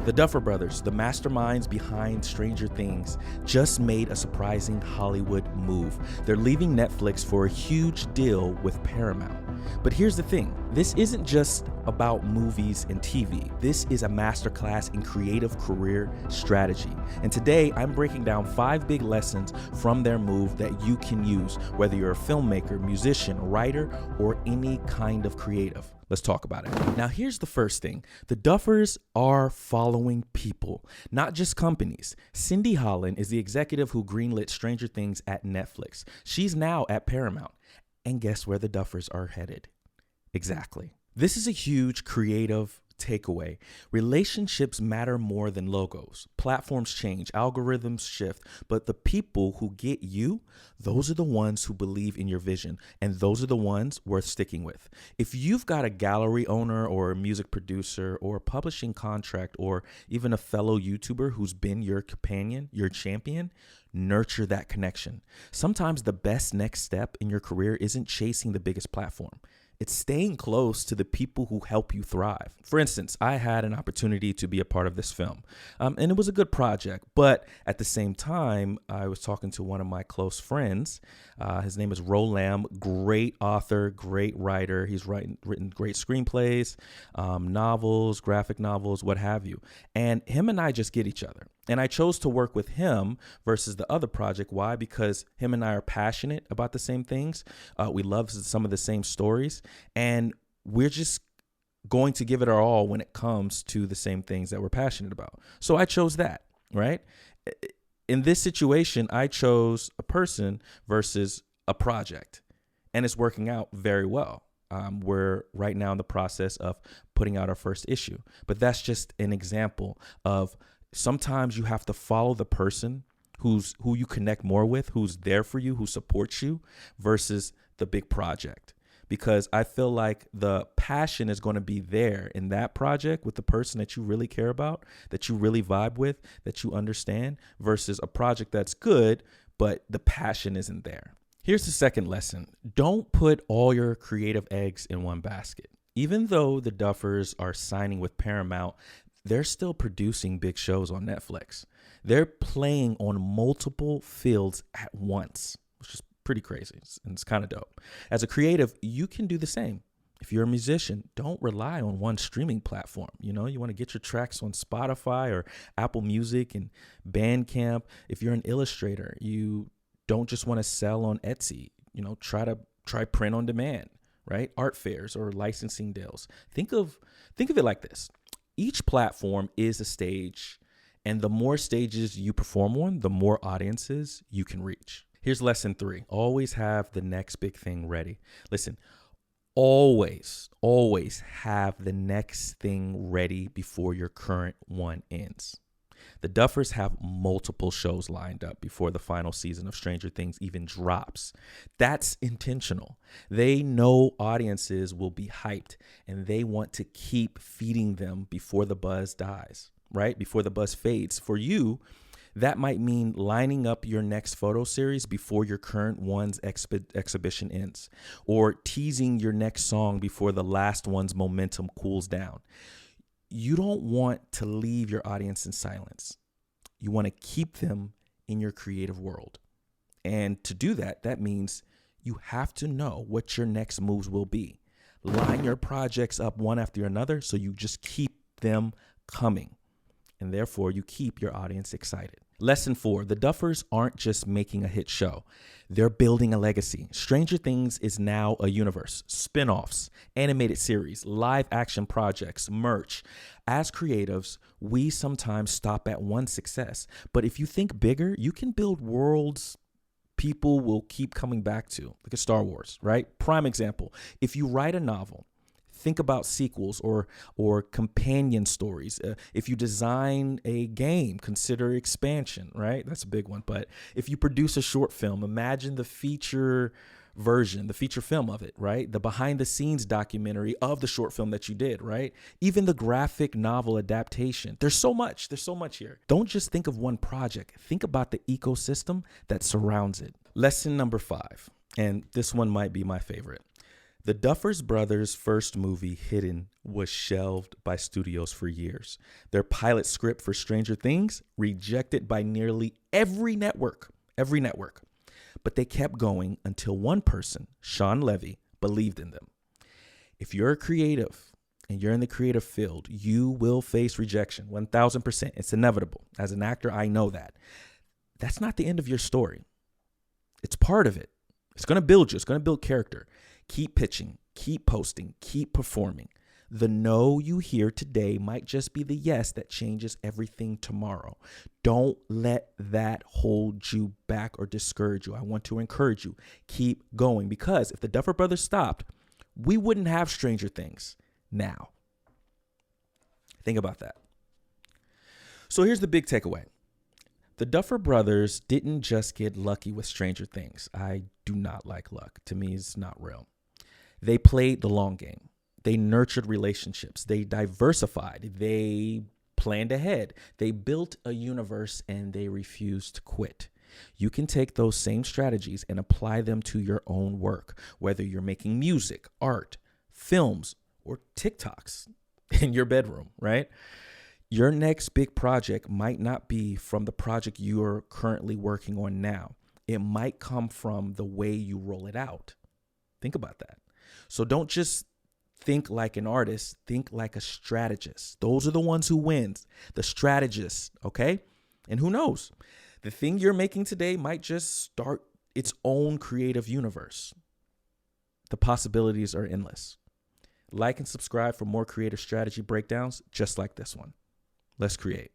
The Duffer Brothers, the masterminds behind Stranger Things, just made a surprising Hollywood move. They're leaving Netflix for a huge deal with Paramount. But here's the thing, this isn't just about movies and TV. This is a masterclass in creative career strategy. And today I'm breaking down 5 big lessons from their move that you can use, whether you're a filmmaker, musician, writer, or any kind of creative. Let's talk about it. Now, here's the first thing. The Duffers are following people, not just companies. Cindy Holland is the executive who greenlit Stranger Things at Netflix. She's now at Paramount. And guess where the Duffers are headed? Exactly. This is a huge creative takeaway. Relationships matter more than logos. Platforms change, algorithms shift, but the people who get you, those are the ones who believe in your vision, and those are the ones worth sticking with. If you've got a gallery owner or a music producer or a publishing contract or even a fellow YouTuber who's been your companion, your champion, nurture that connection. Sometimes the best next step in your career isn't chasing the biggest platform. It's staying close to the people who help you thrive. For instance, I had an opportunity to be a part of this film, and it was a good project. But at the same time, I was talking to one of my close friends. His name is Rolam, great author, great writer. He's written great screenplays, novels, graphic novels, what have you. And him and I just get each other. And I chose to work with him versus the other project. Why? Because him and I are passionate about the same things. We love some of the same stories. And we're just going to give it our all when it comes to the same things that we're passionate about. So I chose that, right? In this situation, I chose a person versus a project. And it's working out very well. We're right now in the process of putting out our first issue. But that's just an example of sometimes you have to follow the person who you connect more with, who's there for you, who supports you, versus the big project. Because I feel like the passion is going to be there in that project with the person that you really care about, that you really vibe with, that you understand, versus a project that's good, but the passion isn't there. Here's the second lesson. Don't put all your creative eggs in one basket. Even though the Duffers are signing with Paramount, they're still producing big shows on Netflix. They're playing on multiple fields at once, which is pretty crazy. And it's kind of dope. As a creative, you can do the same. If you're a musician, don't rely on one streaming platform. You want to get your tracks on Spotify or Apple Music and Bandcamp. If you're an illustrator, you don't just want to sell on Etsy. Try print on demand, right? Art fairs or licensing deals. Think of it like this. Each platform is a stage, and the more stages you perform on, the more audiences you can reach. Here's lesson 3. Always have the next big thing ready. Listen, always have the next thing ready before your current one ends. The Duffers have multiple shows lined up before the final season of Stranger Things even drops. That's intentional. They know audiences will be hyped, and they want to keep feeding them before the buzz dies, right? Before the buzz fades. For you, that might mean lining up your next photo series before your current one's exhibition ends, or teasing your next song before the last one's momentum cools down. You don't want to leave your audience in silence. You want to keep them in your creative world. And to do that, that means you have to know what your next moves will be. Line your projects up one after another so you just keep them coming. And therefore, you keep your audience excited. Lesson 4, the Duffers aren't just making a hit show. They're building a legacy. Stranger Things is now a universe, spin-offs, animated series, live action projects, merch. As creatives, we sometimes stop at one success. But if you think bigger, you can build worlds people will keep coming back to, like a Star Wars, right? Prime example, if you write a novel, think about sequels or companion stories. If you design a game, consider expansion, right? That's a big one. But if you produce a short film, imagine the feature version, the feature film of it, right? The behind the scenes documentary of the short film that you did, right? Even the graphic novel adaptation. There's so much here. Don't just think of one project. Think about the ecosystem that surrounds it. Lesson number 5, and this one might be my favorite. The Duffer Brothers' first movie, Hidden, was shelved by studios for years. Their pilot script for Stranger Things rejected by nearly every network. Every network. But they kept going until one person, Sean Levy, believed in them. If you're a creative and you're in the creative field, you will face rejection, 1000%. It's inevitable. As an actor, I know that. That's not the end of your story. It's part of it. It's going to build you. It's going to build character. Keep pitching, keep posting, keep performing. The no you hear today might just be the yes that changes everything tomorrow. Don't let that hold you back or discourage you. I want to encourage you. Keep going, because if the Duffer Brothers stopped, we wouldn't have Stranger Things now. Think about that. So here's the big takeaway. The Duffer Brothers didn't just get lucky with Stranger Things. I do not like luck. To me, it's not real. They played the long game. They nurtured relationships. They diversified. They planned ahead. They built a universe, and they refused to quit. You can take those same strategies and apply them to your own work, whether you're making music, art, films, or TikToks in your bedroom, right? Your next big project might not be from the project you're currently working on now. It might come from the way you roll it out. Think about that. So don't just think like an artist, think like a strategist. Those are the ones who win, the strategists, okay? And who knows? The thing you're making today might just start its own creative universe. The possibilities are endless. Like and subscribe for more creative strategy breakdowns just like this one. Let's create.